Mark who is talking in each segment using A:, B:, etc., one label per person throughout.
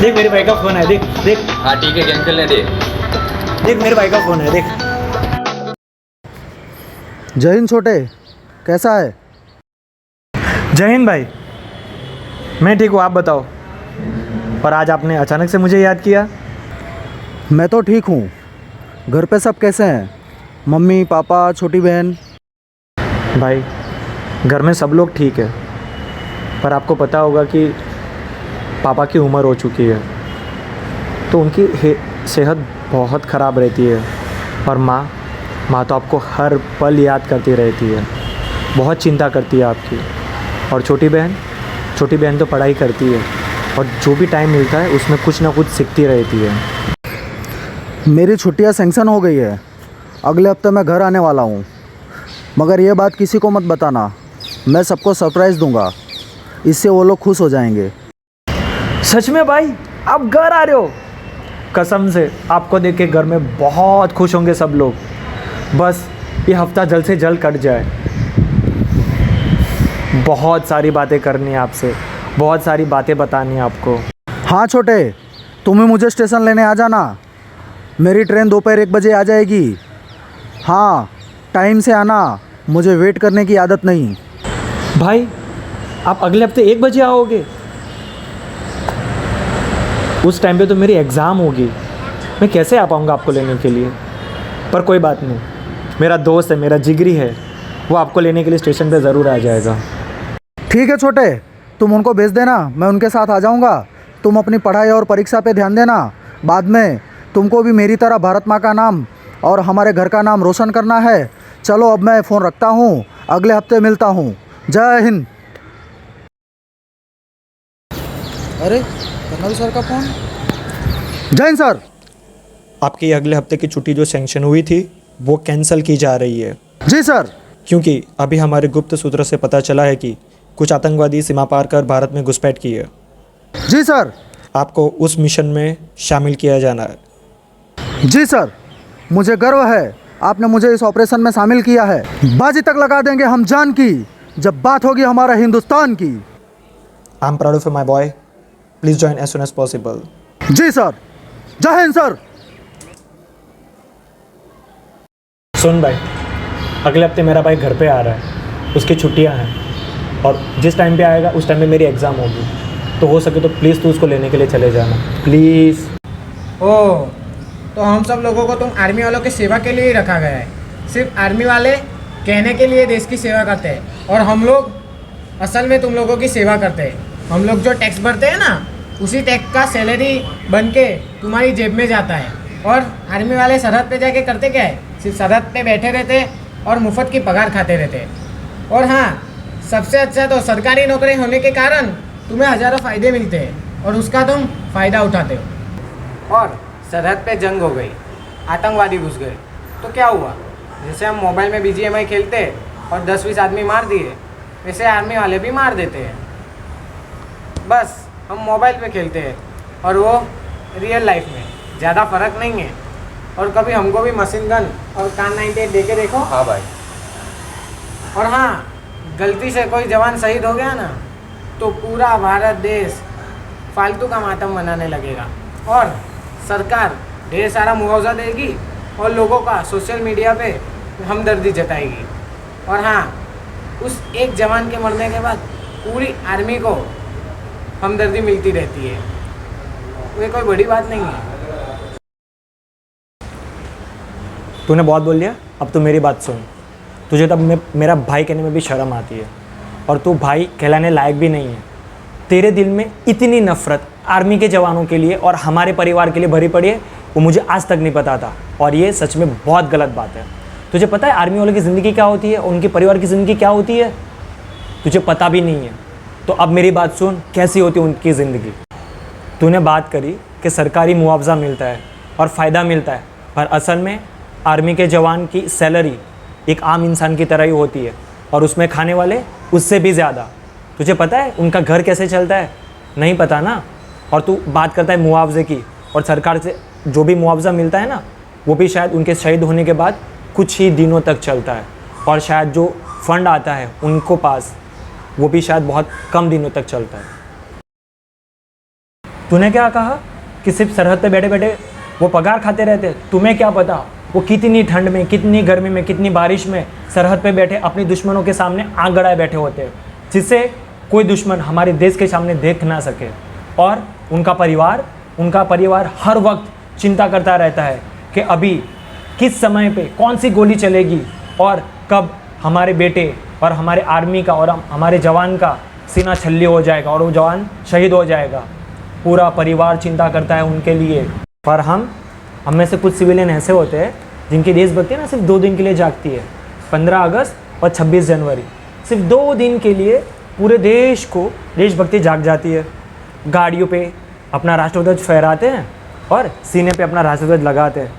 A: देख मेरे भाई का फोन है, देख देख
B: हाँ ठीक है, गेम खेलने दे।
A: देख मेरे भाई का फोन है, देख।
C: जय हिंद छोटे, कैसा है?
A: जय हिंद भाई। मैं ठीक हूँ, आप बताओ। पर आज आपने अचानक से मुझे याद किया।
C: मैं तो ठीक हूँ। घर पे सब कैसे हैं? मम्मी पापा छोटी बहन?
A: भाई घर में सब लोग ठीक है, पर आपको पता होगा कि पापा की उम्र हो चुकी है, तो उनकी सेहत बहुत ख़राब रहती है। और माँ तो आपको हर पल याद करती रहती है, बहुत चिंता करती है आपकी। और छोटी बहन तो पढ़ाई करती है, और जो भी टाइम मिलता है उसमें कुछ ना कुछ सीखती रहती है।
C: मेरी छुट्टियाँ सैंक्शन हो गई है। अगले हफ्ते मैं घर आने वाला हूँ, मगर ये बात किसी को मत बताना। मैं सबको सरप्राइज़ दूंगा, इससे वो लोग खुश हो जाएंगे।
A: सच में भाई, आप घर आ रहे हो? कसम से आपको देख के घर में बहुत खुश होंगे सब लोग। बस ये हफ्ता जल्द से जल्द कट जाए। बहुत सारी बातें करनी है आपसे, बहुत सारी बातें बतानी है आपको।
C: हाँ छोटे, तुम ही मुझे स्टेशन लेने आ जाना। मेरी ट्रेन दोपहर 1 बजे आ जाएगी। हाँ, टाइम से आना, मुझे वेट करने की आदत नहीं।
A: भाई आप अगले हफ्ते 1 बजे आओगे? उस टाइम पे तो मेरी एग्ज़ाम होगी, मैं कैसे आ पाऊँगा आपको लेने के लिए? पर कोई बात नहीं, मेरा दोस्त है, मेरा जिगरी है, वो आपको लेने के लिए स्टेशन पे ज़रूर आ जाएगा।
C: ठीक है छोटे, तुम उनको भेज देना, मैं उनके साथ आ जाऊंगा। तुम अपनी पढ़ाई और परीक्षा पे ध्यान देना। बाद में तुमको भी मेरी तरह भारत माँ का नाम और हमारे घर का नाम रोशन करना है। चलो अब मैं फ़ोन रखता हूँ, अगले हफ्ते मिलता हूँ। जय हिंद। अरे कर्नल सर का फ़ोन। जय हिंद सर।
A: आपकी अगले हफ्ते की छुट्टी जो सैंक्शन हुई थी वो कैंसिल की जा रही है,
C: जी सर।
A: क्योंकि अभी हमारे गुप्त सूत्रों से पता चला है कि कुछ आतंकवादी सीमा पार कर भारत में घुसपैठ की है।
C: जी सर।
A: आपको उस मिशन में शामिल किया जाना है।
C: जी सर, मुझे गर्व है आपने मुझे इस ऑपरेशन में शामिल किया है। बाजी तक लगा देंगे हम जान की, जब बात होगी हमारा हिंदुस्तान की।
A: I am proud of my boy, please join as soon as possible.
C: जी सर। जय हिंद सर।
A: सुन भाई, अगले हफ्ते मेरा भाई घर पे आ रहा है, उसकी छुट्टियां हैं, और जिस टाइम पे आएगा उस टाइम पे मेरी एग्ज़ाम होगी, तो हो सके तो प्लीज़ तू उसको लेने के लिए चले जाना, प्लीज़।
D: ओह, तो हम सब लोगों को तुम आर्मी वालों की सेवा के लिए ही रखा गया है। सिर्फ आर्मी वाले कहने के लिए देश की सेवा करते हैं, और हम लोग असल में तुम लोगों की सेवा करते हैं। हम लोग जो टैक्स भरते हैं ना, उसी टैक्स का सैलरी बन के तुम्हारी जेब में जाता है। और आर्मी वाले सरहद पे जाके करते क्या है? सिर्फ सरहद पे बैठे रहते और मुफ्त की पगार खाते रहते। और हाँ, सबसे अच्छा तो सरकारी नौकरी होने के कारण तुम्हें हज़ारों फ़ायदे मिलते हैं, और उसका तुम फ़ायदा उठाते हो। और सरहद पे जंग हो गई, आतंकवादी घुस गए, तो क्या हुआ? जैसे हम मोबाइल में BGMI खेलते और 10-20 आदमी मार दिए, वैसे आर्मी वाले भी मार देते हैं। बस हम मोबाइल पे खेलते हैं, और वो रियल लाइफ में ज़्यादा फ़र्क नहीं है। और कभी हमको भी मशीन गन और कान 98 दे के देखो।
B: हाँ भाई।
D: और हाँ, गलती से कोई जवान शहीद हो गया ना, तो पूरा भारत देश फालतू का मातम मनाने लगेगा, और सरकार ढेर सारा मुआवजा देगी, और लोगों का सोशल मीडिया पे हमदर्दी जताएगी। और हाँ, उस एक जवान के मरने के बाद पूरी आर्मी को हमदर्दी मिलती रहती है। ये कोई बड़ी बात नहीं है।
A: तूने बहुत बोल लिया, अब तू मेरी बात सुन। तुझे तब मेरा भाई कहने में भी शर्म आती है, और तू भाई कहलाने लायक भी नहीं है। तेरे दिल में इतनी नफ़रत आर्मी के जवानों के लिए और हमारे परिवार के लिए भरी पड़ी है, वो मुझे आज तक नहीं पता था, और ये सच में बहुत गलत बात है। तुझे पता है आर्मी वालों की ज़िंदगी क्या होती है, उनके परिवार की ज़िंदगी क्या होती है? तुझे पता भी नहीं है। तो अब मेरी बात सुन, कैसी होती है उनकी ज़िंदगी। तूने बात करी कि सरकारी मुआवजा मिलता है और फ़ायदा मिलता है, पर असल में आर्मी के जवान की सैलरी एक आम इंसान की तरह ही होती है, और उसमें खाने वाले उससे भी ज़्यादा। तुझे पता है उनका घर कैसे चलता है? नहीं पता ना। और तू बात करता है मुआवजे की, और सरकार से जो भी मुआवजा मिलता है ना, वो भी शायद उनके शहीद होने के बाद कुछ ही दिनों तक चलता है, और शायद जो फंड आता है उनको पास, वो भी शायद बहुत कम दिनों तक चलता है। तूने क्या कहा कि सिर्फ सरहद पे बैठे बैठे वो पगार खाते रहते, तुम्हें क्या पता वो कितनी ठंड में, कितनी गर्मी में, कितनी बारिश में सरहद पे बैठे अपने दुश्मनों के सामने आग गड़ाए बैठे होते हैं, जिससे कोई दुश्मन हमारे देश के सामने देख ना सके। और उनका परिवार हर वक्त चिंता करता रहता है कि अभी किस समय पे कौन सी गोली चलेगी और कब हमारे बेटे और हमारे आर्मी का और हमारे जवान का सीना छल्ली हो जाएगा और वो जवान शहीद हो जाएगा। पूरा परिवार चिंता करता है उनके लिए। पर हम में से कुछ सिविलियन ऐसे होते हैं जिनकी देशभक्ति ना सिर्फ 2 दिन के लिए जागती है। 15 अगस्त और 26 जनवरी सिर्फ 2 दिन के लिए पूरे देश को देशभक्ति जाग जाती है। गाड़ियों पे अपना राष्ट्रध्वज फहराते हैं और सीने पे अपना राष्ट्रध्वज लगाते हैं।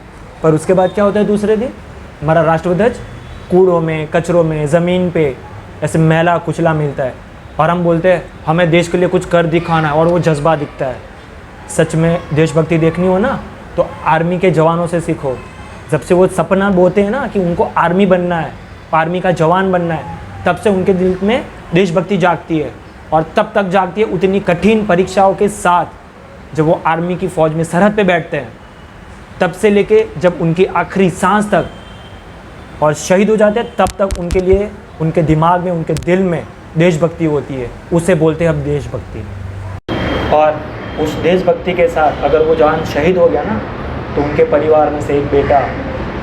A: पर उसके बाद क्या होता है दूसरे दिन? हमारा राष्ट्रध्वज कूड़ों में, कचरों में, ज़मीन पे ऐसे मैला कुचला मिलता है और हम बोलते हैं हमें देश के लिए कुछ कर दिखाना है और वो जज्बा दिखता है। सच में देशभक्ति देखनी हो ना तो आर्मी के जवानों से सीखो। जब से वो सपना बोते हैं ना कि उनको आर्मी बनना है, आर्मी का जवान बनना है, तब से उनके दिल में देशभक्ति जागती है। और तब तक जागती है उतनी कठिन परीक्षाओं के साथ जब वो आर्मी की फ़ौज में सरहद पे बैठते हैं, तब से लेके जब उनकी आखिरी सांस तक और शहीद हो जाते हैं, तब तक उनके लिए, उनके दिमाग में, उनके दिल में देशभक्ति होती है। उसे बोलते हैं अब देशभक्ति। और उस देशभक्ति के साथ अगर वो जवान शहीद हो गया ना तो उनके परिवार में से एक बेटा,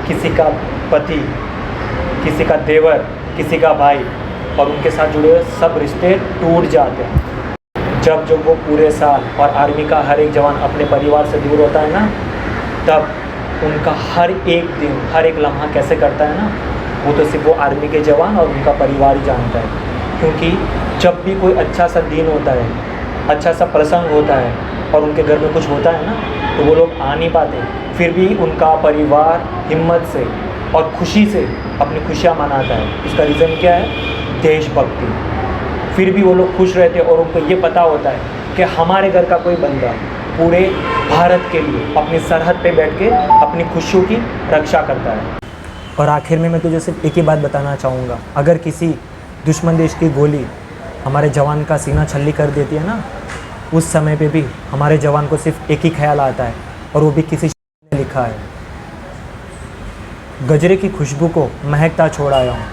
A: किसी का पति, किसी का देवर, किसी का भाई और उनके साथ जुड़े हुए सब रिश्ते टूट जाते हैं। जब वो पूरे साल और आर्मी का हर एक जवान अपने परिवार से दूर होता है ना, तब उनका हर एक दिन, हर एक लम्हा कैसे करता है ना, वो तो सिर्फ वो आर्मी के जवान और उनका परिवार ही जानता है। क्योंकि जब भी कोई अच्छा सा दिन होता है, अच्छा सा प्रसंग होता है और उनके घर में कुछ होता है ना, तो वो लोग आ नहीं पाते, फिर भी उनका परिवार हिम्मत से और खुशी से अपनी खुशियाँ मनाता है। इसका रीज़न क्या है? देशभक्ति। फिर भी वो लोग खुश रहते हैं और उनको ये पता होता है कि हमारे घर का कोई बंदा पूरे भारत के लिए अपनी सरहद पे बैठ के अपनी खुशियों की रक्षा करता है। और आखिर में मैं तुझे सिर्फ एक ही बात बताना चाहूँगा, अगर किसी दुश्मन देश की गोली हमारे जवान का सीना छल्ली कर देती है ना, उस समय पे भी हमारे जवान को सिर्फ एक ही ख्याल आता है और वो भी किसी ने लिखा है, गजरे की खुशबू को महकता छोड़ आया हूँ,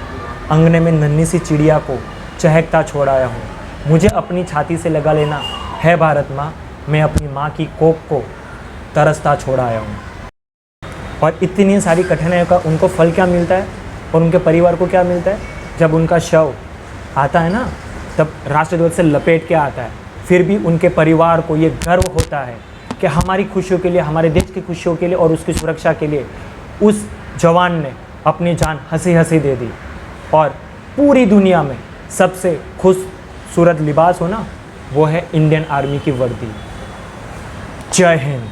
A: अंगने में नन्ही सी चिड़िया को चहकता छोड़ आया हूँ, मुझे अपनी छाती से लगा लेना है भारत माँ, मैं अपनी माँ की कोख को तरसता छोड़ आया हूँ। और इतनी सारी कठिनाइयों का उनको फल क्या मिलता है और उनके परिवार को क्या मिलता है? जब उनका शव आता है ना, तब राष्ट्रध्वज से लपेट के आता है। फिर भी उनके परिवार को ये गर्व होता है कि हमारी खुशियों के लिए, हमारे देश की खुशियों के लिए और उसकी सुरक्षा के लिए उस जवान ने अपनी जान हंसी हंसी दे दी। और पूरी दुनिया में सबसे खूबसूरत लिबास हो ना, वो है इंडियन आर्मी की वर्दी। जय हिंद।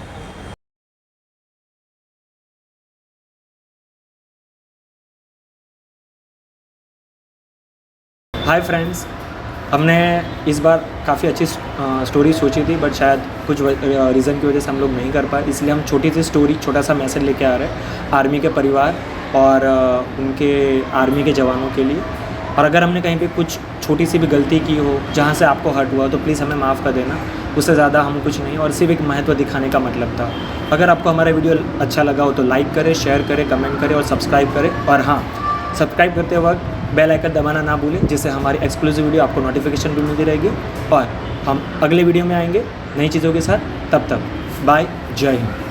A: हाय फ्रेंड्स, हमने इस बार काफ़ी अच्छी स्टोरी सोची थी, बट शायद कुछ रीज़न की वजह से हम लोग नहीं कर पाए। इसलिए हम छोटी सी स्टोरी, छोटा सा मैसेज लेके आ रहे हैं आर्मी के परिवार और उनके आर्मी के जवानों के लिए। और अगर हमने कहीं पे कुछ छोटी सी भी गलती की हो जहाँ से आपको हर्ट हुआ तो प्लीज़ हमें माफ़ कर देना। उससे ज़्यादा हम कुछ नहीं, और सिर्फ एक महत्व दिखाने का मतलब था। अगर आपको हमारा वीडियो अच्छा लगा हो तो लाइक करें, शेयर करें, कमेंट करें और सब्सक्राइब करें। और हाँ, सब्सक्राइब करते वक्त बेल आइकन दबाना ना भूलें, जिससे हमारी एक्सक्लूसिव वीडियो आपको नोटिफिकेशन भी मिलती रहेगी। और हम अगले वीडियो में आएंगे नई चीज़ों के साथ। तब तक बाय, जय हिंद।